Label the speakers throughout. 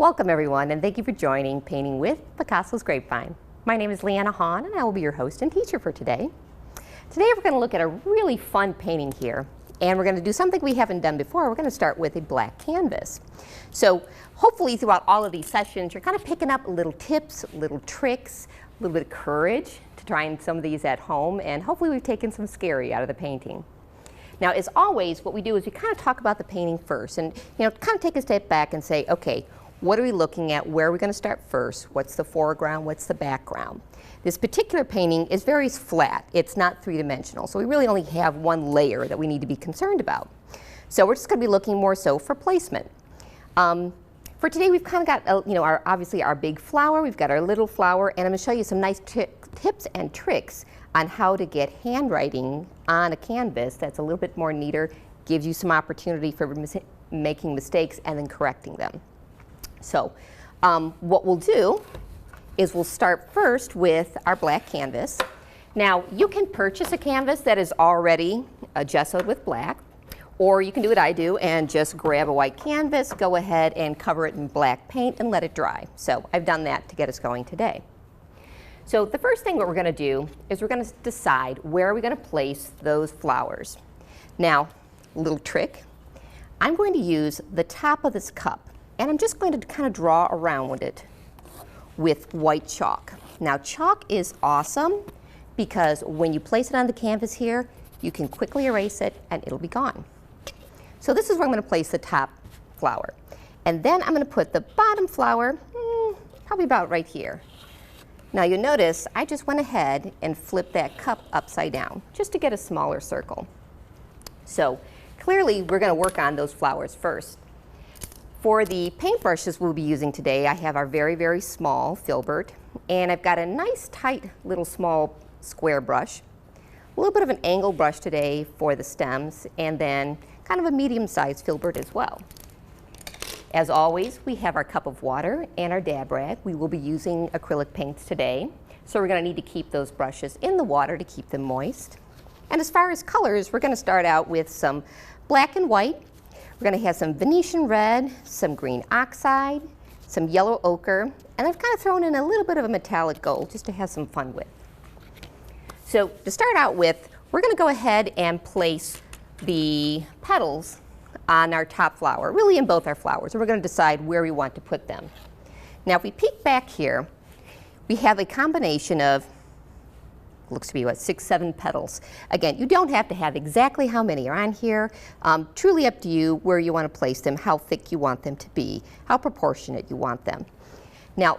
Speaker 1: Welcome everyone, and thank you for joining Painting with Picasso's Grapevine. My name is Leanna Hahn, and I will be your host and teacher for today. Today we're going to look at a really fun painting here, and we're going to do something we haven't done before. We're going to start with a black canvas. So hopefully throughout all of these sessions, you're kind of picking up little tips, little tricks, a little bit of courage to trying some of these at home, and hopefully we've taken some scary out of the painting. Now, as always, what we do is we kind of talk about the painting first and kind of take a step back and say, okay, what are we looking at? Where are we going to start first? What's the foreground? What's the background? This particular painting is very flat. It's not three-dimensional, so we really only have one layer that we need to be concerned about. So we're just going to be looking more so for placement. For today, we've kind of got obviously our big flower. We've got our little flower, and I'm going to show you some nice tips and tricks on how to get handwriting on a canvas that's a little bit more neater, gives you some opportunity for making mistakes and then correcting them. So what we'll do is we'll start first with our black canvas. Now, you can purchase a canvas that is already gessoed with black, or you can do what I do and just grab a white canvas, go ahead and cover it in black paint and let it dry. So I've done that to get us going today. So the first thing what we're going to do is we're going to decide where are we going to place those flowers. Now, a little trick. I'm going to use the top of this cup, and I'm just going to kind of draw around with it with white chalk. Now, chalk is awesome because when you place it on the canvas here, you can quickly erase it and it'll be gone. So this is where I'm going to place the top flower. And then I'm going to put the bottom flower probably about right here. Now you'll notice I just went ahead and flipped that cup upside down just to get a smaller circle. So clearly we're going to work on those flowers first. For the paintbrushes we'll be using today, I have our very, very small filbert, and I've got a nice tight little small square brush, a little bit of an angle brush today for the stems, and then kind of a medium-sized filbert as well. As always, we have our cup of water and our dab rag. We will be using acrylic paints today, so we're going to need to keep those brushes in the water to keep them moist. And as far as colors, we're going to start out with some black and white. We're going to have some Venetian red, some green oxide, some yellow ochre, and I've kind of thrown in a little bit of a metallic gold just to have some fun with. So to start out with, we're going to go ahead and place the petals on our top flower, really in both our flowers, and we're going to decide where we want to put them. Now if we peek back here, we have a combination of, looks to be what, 6, 7 petals. Again, you don't have to have exactly how many are on here. Truly up to you where you want to place them, how thick you want them to be, how proportionate you want them. Now,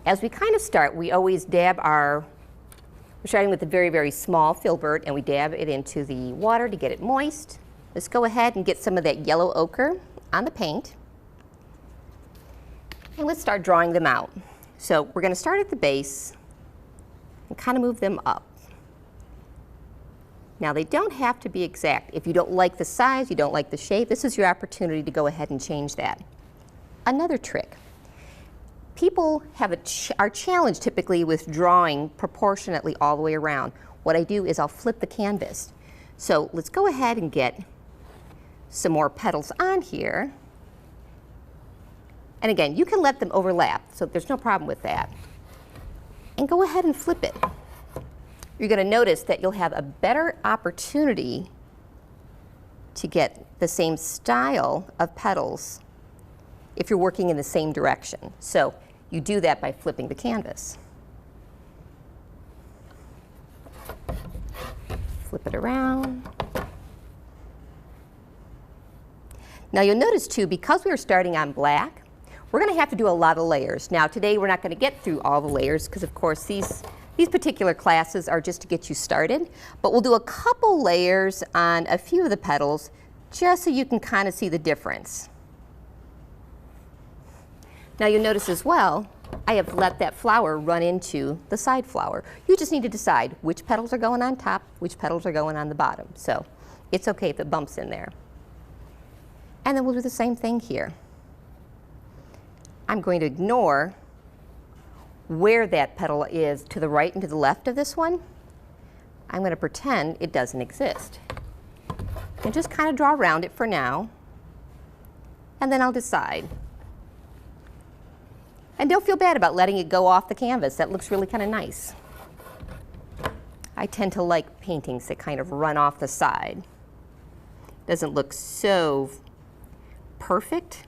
Speaker 1: as we kind of start, we always dab we're starting with a very, very small filbert, and we dab it into the water to get it moist. Let's go ahead and get some of that yellow ochre on the paint. And let's start drawing them out. So we're going to start at the base and kind of move them up. Now they don't have to be exact. If you don't like the size, you don't like the shape, this is your opportunity to go ahead and change that. Another trick. People are challenged typically with drawing proportionately all the way around. What I do is I'll flip the canvas. So let's go ahead and get some more petals on here. And again, you can let them overlap, so there's no problem with that. And go ahead and flip it. You're going to notice that you'll have a better opportunity to get the same style of petals if you're working in the same direction. So you do that by flipping the canvas. Flip it around. Now you'll notice too, because we are starting on black, we're going to have to do a lot of layers. Now today we're not going to get through all the layers because of course these particular classes are just to get you started, but we'll do a couple layers on a few of the petals just so you can kind of see the difference. Now you'll notice as well, I have let that flower run into the side flower. You just need to decide which petals are going on top, which petals are going on the bottom. So it's okay if it bumps in there. And then we'll do the same thing here. I'm going to ignore where that petal is to the right and to the left of this one. I'm going to pretend it doesn't exist. And just kind of draw around it for now. And then I'll decide And don't feel bad about letting it go off the canvas. That looks really kind of nice. I tend to like paintings that kind of run off the side. Doesn't look so perfect.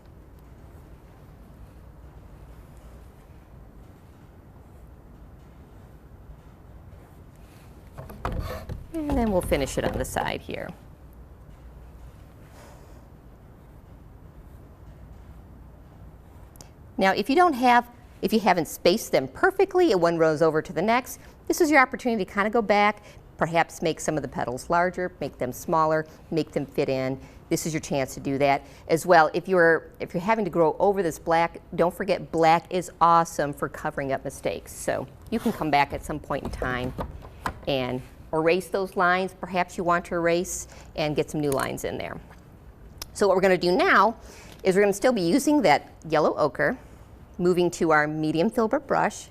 Speaker 1: And then we'll finish it on the side here. Now, if you haven't spaced them perfectly and one rows over to the next, this is your opportunity to kind of go back, perhaps make some of the petals larger, make them smaller, make them fit in. This is your chance to do that. As well, if you're having to grow over this black, don't forget black is awesome for covering up mistakes. So you can come back at some point in time and erase those lines. Perhaps you want to erase and get some new lines in there. So what we're going to do now is we're going to still be using that yellow ochre, moving to our medium filbert brush.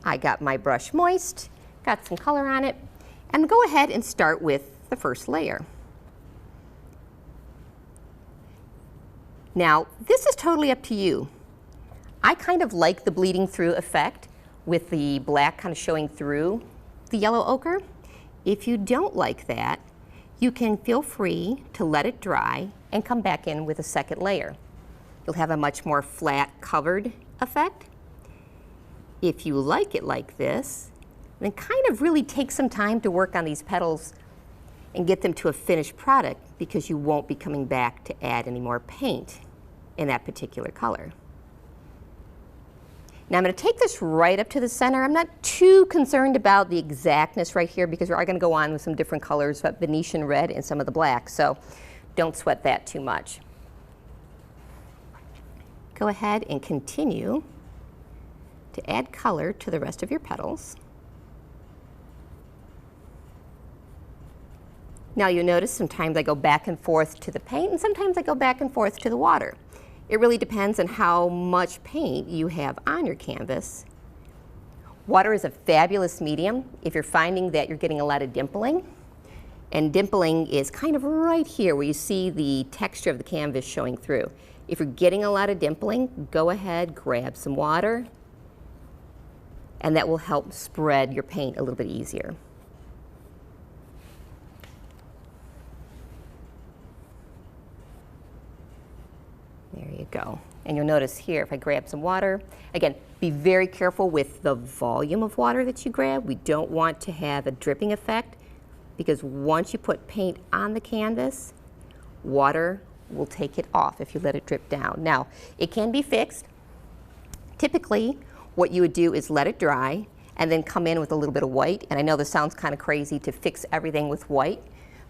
Speaker 1: I got my brush moist, got some color on it, and go ahead and start with the first layer. Now, this is totally up to you. I kind of like the bleeding through effect with the black kind of showing through the yellow ochre. If you don't like that, you can feel free to let it dry and come back in with a second layer. You'll have a much more flat covered effect. If you like it like this, then kind of really take some time to work on these petals and get them to a finished product, because you won't be coming back to add any more paint in that particular color. Now I'm going to take this right up to the center. I'm not too concerned about the exactness right here, because we are going to go on with some different colors, but Venetian red and some of the black, so don't sweat that too much. Go ahead and continue to add color to the rest of your petals. Now you notice sometimes I go back and forth to the paint, and sometimes I go back and forth to the water. It really depends on how much paint you have on your canvas. Water is a fabulous medium if you're finding that you're getting a lot of dimpling. And dimpling is kind of right here where you see the texture of the canvas showing through. If you're getting a lot of dimpling, go ahead, grab some water, and that will help spread your paint a little bit easier. There you go. And you'll notice here, if I grab some water, again, be very careful with the volume of water that you grab. We don't want to have a dripping effect, because once you put paint on the canvas, water will take it off if you let it drip down. Now, it can be fixed. Typically, what you would do is let it dry and then come in with a little bit of white. And I know this sounds kind of crazy to fix everything with white,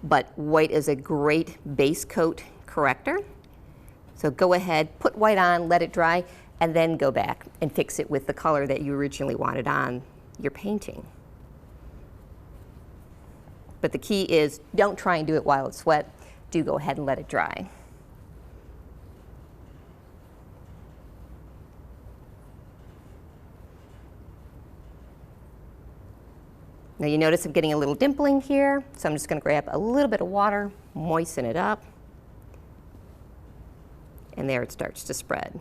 Speaker 1: but white is a great base coat corrector. So go ahead, put white on, let it dry, and then go back and fix it with the color that you originally wanted on your painting. But the key is, don't try and do it while it's wet. Do go ahead and let it dry. Now you notice I'm getting a little dimpling here, so I'm just going to grab a little bit of water, moisten it up, and there it starts to spread.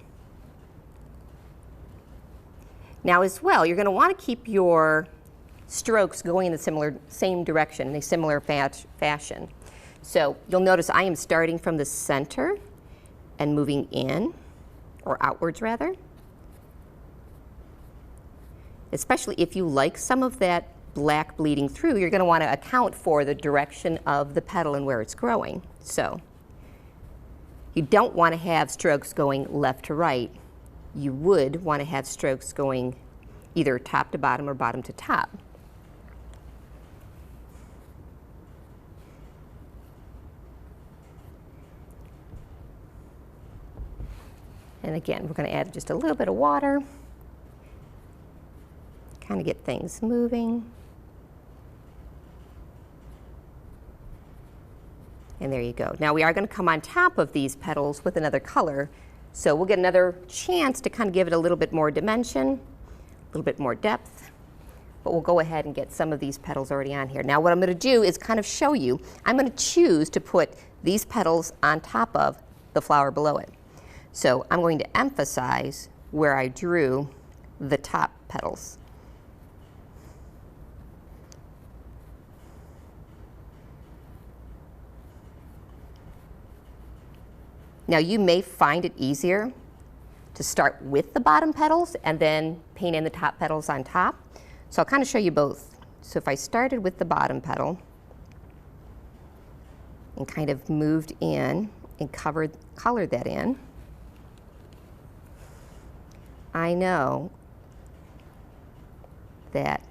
Speaker 1: Now as well, you're going to want to keep your strokes going in the same direction, in a similar fashion. So you'll notice I am starting from the center and moving in, or outwards rather. Especially if you like some of that black bleeding through, you're going to want to account for the direction of the petal and where it's growing. So you don't want to have strokes going left to right. You would want to have strokes going either top to bottom or bottom to top. And again, we're going to add just a little bit of water, kind of get things moving. And there you go. Now we are going to come on top of these petals with another color, so we'll get another chance to kind of give it a little bit more dimension, a little bit more depth. But we'll go ahead and get some of these petals already on here. Now what I'm going to do is kind of show you, I'm going to choose to put these petals on top of the flower below it. So I'm going to emphasize where I drew the top petals. Now you may find it easier to start with the bottom petals and then paint in the top petals on top. So I'll kind of show you both. So if I started with the bottom petal and kind of moved in and colored that in, I know that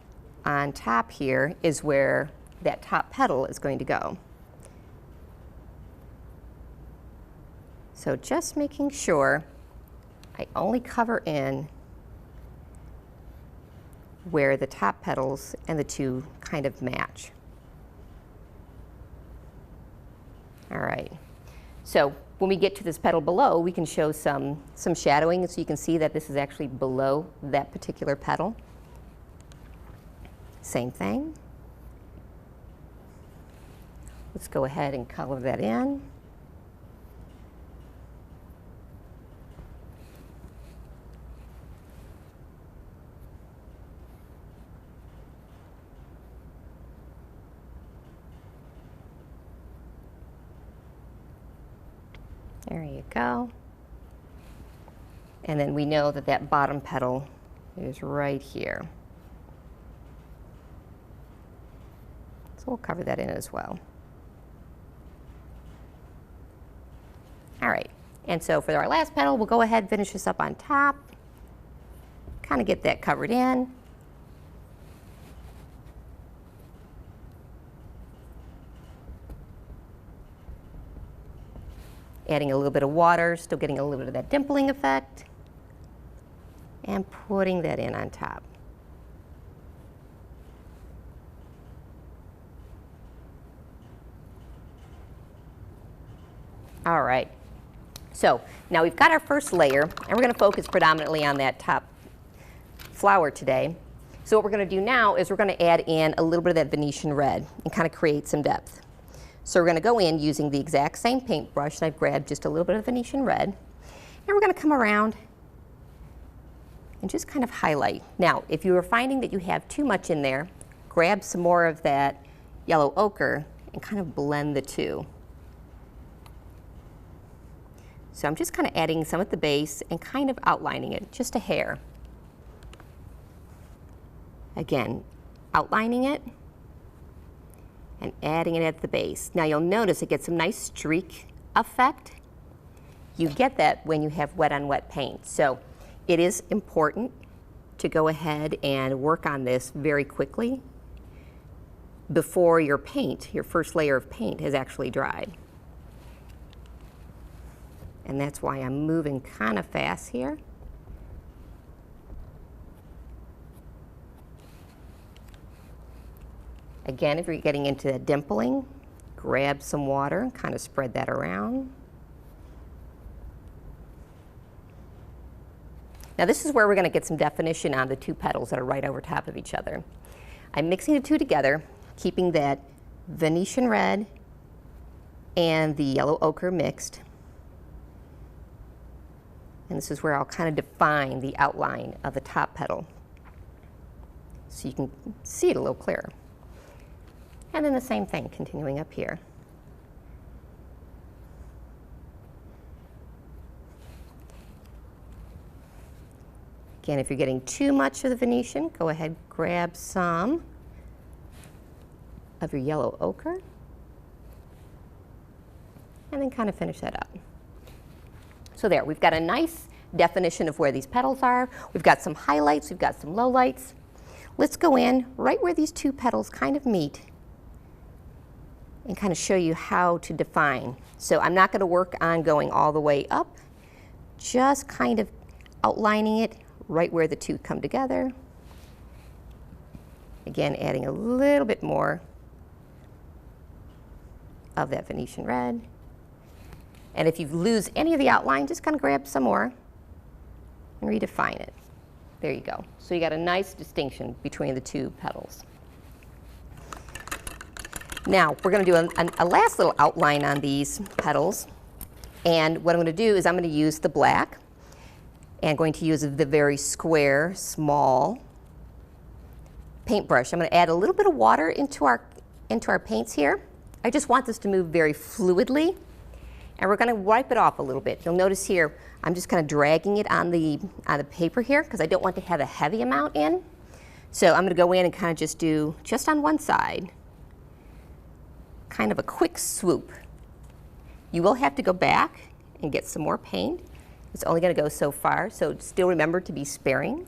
Speaker 1: on top here is where that top petal is going to go. So just making sure I only cover in where the top petals and the two kind of match. All right, so when we get to this petal below, we can show some shadowing so you can see that this is actually below that particular petal. Same thing. Let's go ahead and color that in. There you go. And then we know that that bottom petal is right here. So we'll cover that in as well. All right, and so for our last petal, we'll go ahead and finish this up on top. Kind of get that covered in. Adding a little bit of water, still getting a little bit of that dimpling effect, and putting that in on top. All right, so now we've got our first layer, and we're going to focus predominantly on that top flower today. So what we're going to do now is we're going to add in a little bit of that Venetian red and kind of create some depth. So we're going to go in using the exact same paintbrush, and I've grabbed just a little bit of Venetian red, and we're going to come around and just kind of highlight. Now, if you are finding that you have too much in there, grab some more of that yellow ochre and kind of blend the two. So I'm just kind of adding some at the base and kind of outlining it, just a hair. Again, outlining it and adding it at the base. Now you'll notice it gets some nice streak effect. You get that when you have wet on wet paint. So it is important to go ahead and work on this very quickly before your paint, your first layer of paint, has actually dried. And that's why I'm moving kind of fast here. Again, if you're getting into that dimpling, grab some water and kind of spread that around. Now this is where we're going to get some definition on the two petals that are right over top of each other. I'm mixing the two together, keeping that Venetian red and the yellow ochre mixed. And this is where I'll kind of define the outline of the top petal so you can see it a little clearer. And then the same thing, continuing up here. Again, if you're getting too much of the Venetian, go ahead, grab some of your yellow ochre, and then kind of finish that up. So there, we've got a nice definition of where these petals are. We've got some highlights, we've got some lowlights. Let's go in right where these two petals kind of meet and kind of show you how to define. So I'm not going to work on going all the way up, just kind of outlining it right where the two come together. Again, adding a little bit more of that Venetian red. And if you lose any of the outline, just kind of grab some more and redefine it. There you go. So you got a nice distinction between the two petals. Now, we're going to do a last little outline on these petals. And what I'm going to do is I'm going to use the black. And going to use the very square, small paintbrush. I'm going to add a little bit of water into our paints here. I just want this to move very fluidly. And we're going to wipe it off a little bit. You'll notice here, I'm just kind of dragging it on the paper here because I don't want to have a heavy amount in. So I'm going to go in and kind of just do, just on one side, kind of a quick swoop. You will have to go back and get some more paint. It's only going to go so far, so still remember to be sparing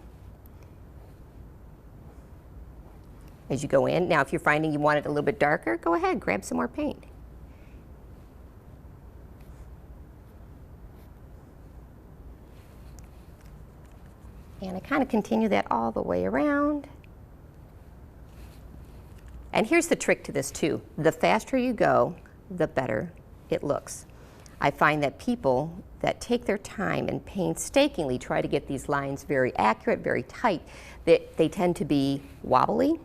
Speaker 1: as you go in. Now, if you're finding you want it a little bit darker, go ahead, grab some more paint. And I kind of continue that all the way around. And here's the trick to this too. The faster you go, the better it looks. I find that people that take their time and painstakingly try to get these lines very accurate, very tight, they tend to be wobbly.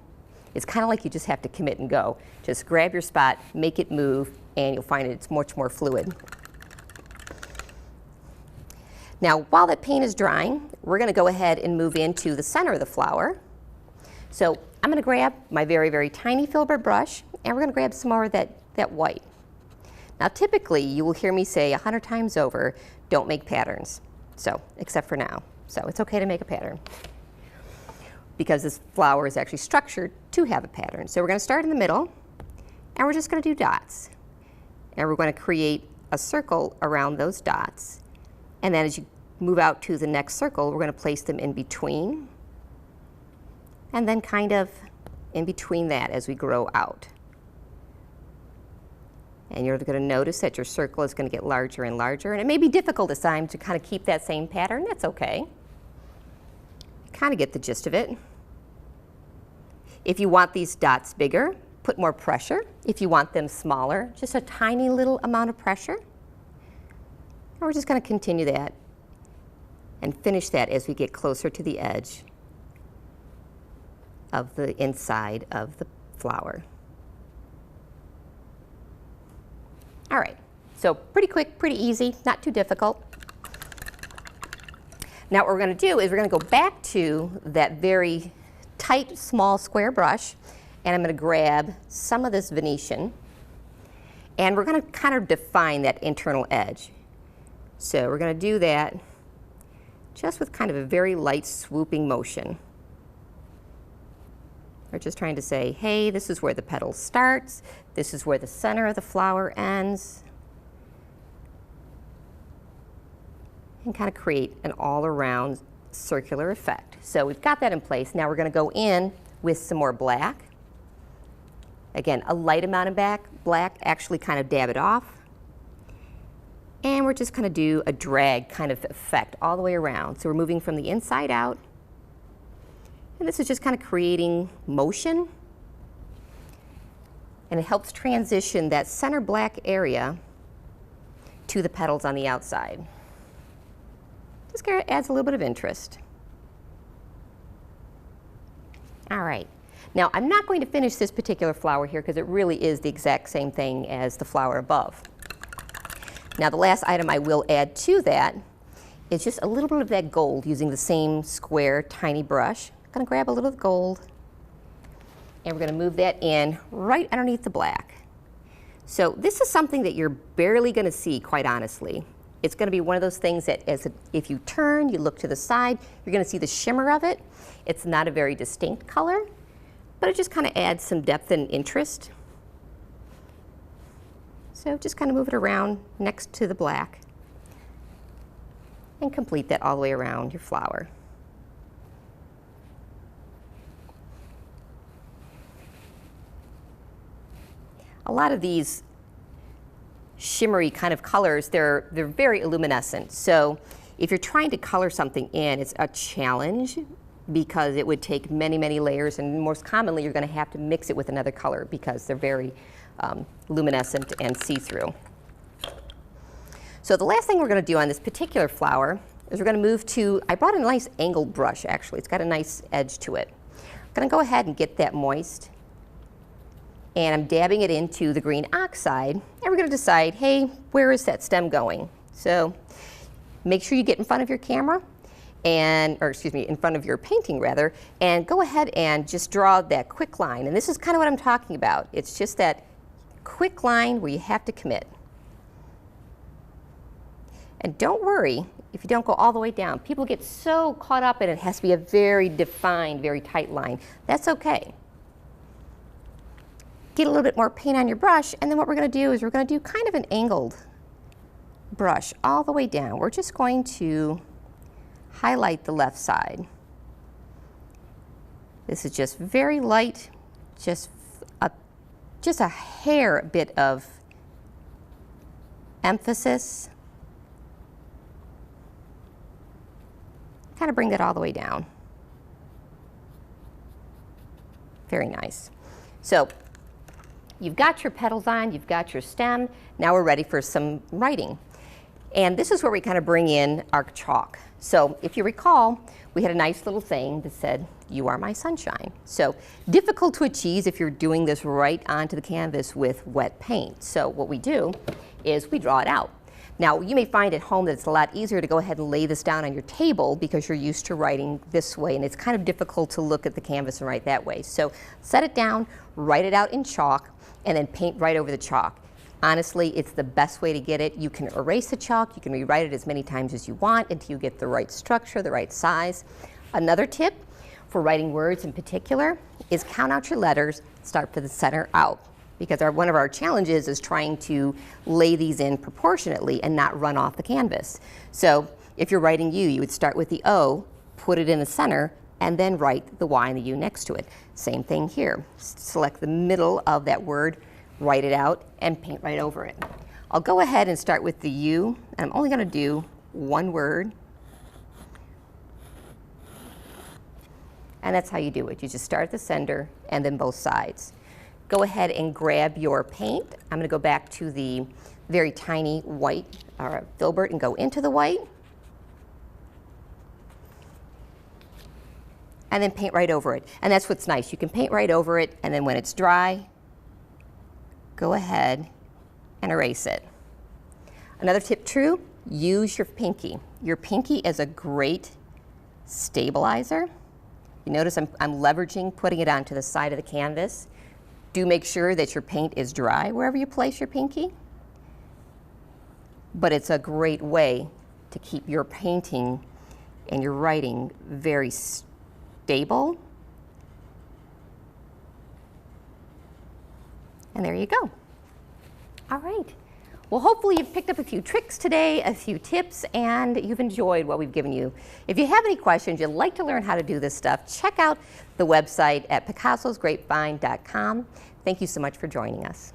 Speaker 1: It's kind of like you just have to commit and go. Just grab your spot, make it move, and you'll find it's much more fluid. Now, while that paint is drying, we're going to go ahead and move into the center of the flower. So I'm going to grab my very, very tiny filbert brush, and we're going to grab some more of that white. Now, typically, you will hear me say 100 times over, don't make patterns. So, except for now. So it's okay to make a pattern because this flower is actually structured to have a pattern. So we're going to start in the middle, and we're just going to do dots. And we're going to create a circle around those dots. And then as you move out to the next circle, we're going to place them in between. And then kind of in between that as we grow out. And you're going to notice that your circle is going to get larger and larger. And it may be difficult at times to kind of keep that same pattern. That's okay. Kind of get the gist of it. If you want these dots bigger, put more pressure. If you want them smaller, just a tiny little amount of pressure. And we're just going to continue that and finish that as we get closer to the edge of the inside of the flower. All right, so pretty quick, pretty easy, not too difficult. Now what we're going to do is we're going to go back to that very tight, small square brush, and I'm going to grab some of this Venetian, and we're going to kind of define that internal edge. So we're going to do that just with kind of a very light swooping motion. We're just trying to say, hey, this is where the petal starts, this is where the center of the flower ends, and kind of create an all-around circular effect. So we've got that in place. Now we're going to go in with some more black. Again, a light amount of black, actually kind of dab it off. And we're just going to do a drag kind of effect all the way around. So we're moving from the inside out. And this is just kind of creating motion. And it helps transition that center black area to the petals on the outside. Just adds a little bit of interest. All right. Now, I'm not going to finish this particular flower here because it really is the exact same thing as the flower above. Now, the last item I will add to that is just a little bit of that gold using the same square, tiny brush. I'm going to grab a little gold, and we're going to move that in right underneath the black. So this is something that you're barely going to see, quite honestly. It's going to be one of those things that if you turn, you look to the side, you're going to see the shimmer of it. It's not a very distinct color, but it just kind of adds some depth and interest. So just kind of move it around next to the black and complete that all the way around your flower. A lot of these shimmery kind of colors, they're very luminescent. So if you're trying to color something in, it's a challenge because it would take many, many layers, and most commonly you're going to have to mix it with another color because they're very luminescent and see-through. So the last thing we're going to do on this particular flower is we're going to move to, I brought a nice angled brush actually, it's got a nice edge to it. I'm going to go ahead and get that moist, and I'm dabbing it into the green oxide, and we're going to decide, hey, where is that stem going? So make sure you get in front of your camera or excuse me, in front of your painting rather, and go ahead and just draw that quick line. And this is kind of what I'm talking about. It's just that quick line where you have to commit. And don't worry if you don't go all the way down. People get so caught up in it has to be a very defined, very tight line. That's okay. Get a little bit more paint on your brush, and then what we're going to do is we're going to do kind of an angled brush all the way down. We're just going to highlight the left side. This is just very light, just a hair bit of emphasis. Kind of bring that all the way down. Very nice. So you've got your petals on, you've got your stem. Now we're ready for some writing. And this is where we kind of bring in our chalk. So if you recall, we had a nice little saying that said, "You are my sunshine." So difficult to achieve if you're doing this right onto the canvas with wet paint. So what we do is we draw it out. Now you may find at home that it's a lot easier to go ahead and lay this down on your table because you're used to writing this way, and it's kind of difficult to look at the canvas and write that way. So set it down, write it out in chalk, and then paint right over the chalk. Honestly, it's the best way to get it. You can erase the chalk, you can rewrite it as many times as you want until you get the right structure, the right size. Another tip for writing words in particular is count out your letters, start from the center out. Because one of our challenges is trying to lay these in proportionately and not run off the canvas. So if you're writing U, you would start with the O, put it in the center, and then write the Y and the U next to it. Same thing here. Select the middle of that word, write it out, and paint right over it. I'll go ahead and start with the U, and I'm only going to do one word. And that's how you do it. You just start at the center and then both sides. Go ahead and grab your paint. I'm going to go back to the very tiny white filbert and go into the white. And then paint right over it. And that's what's nice. You can paint right over it, and then when it's dry, go ahead and erase it. Another tip too, use your pinky. Your pinky is a great stabilizer. You notice I'm leveraging, putting it onto the side of the canvas. Do make sure that your paint is dry wherever you place your pinky. But it's a great way to keep your painting and your writing very stable. And there you go. All right. Well, hopefully you've picked up a few tricks today, a few tips, and you've enjoyed what we've given you. If you have any questions, you'd like to learn how to do this stuff, check out the website at picassosgrapevine.com. Thank you so much for joining us.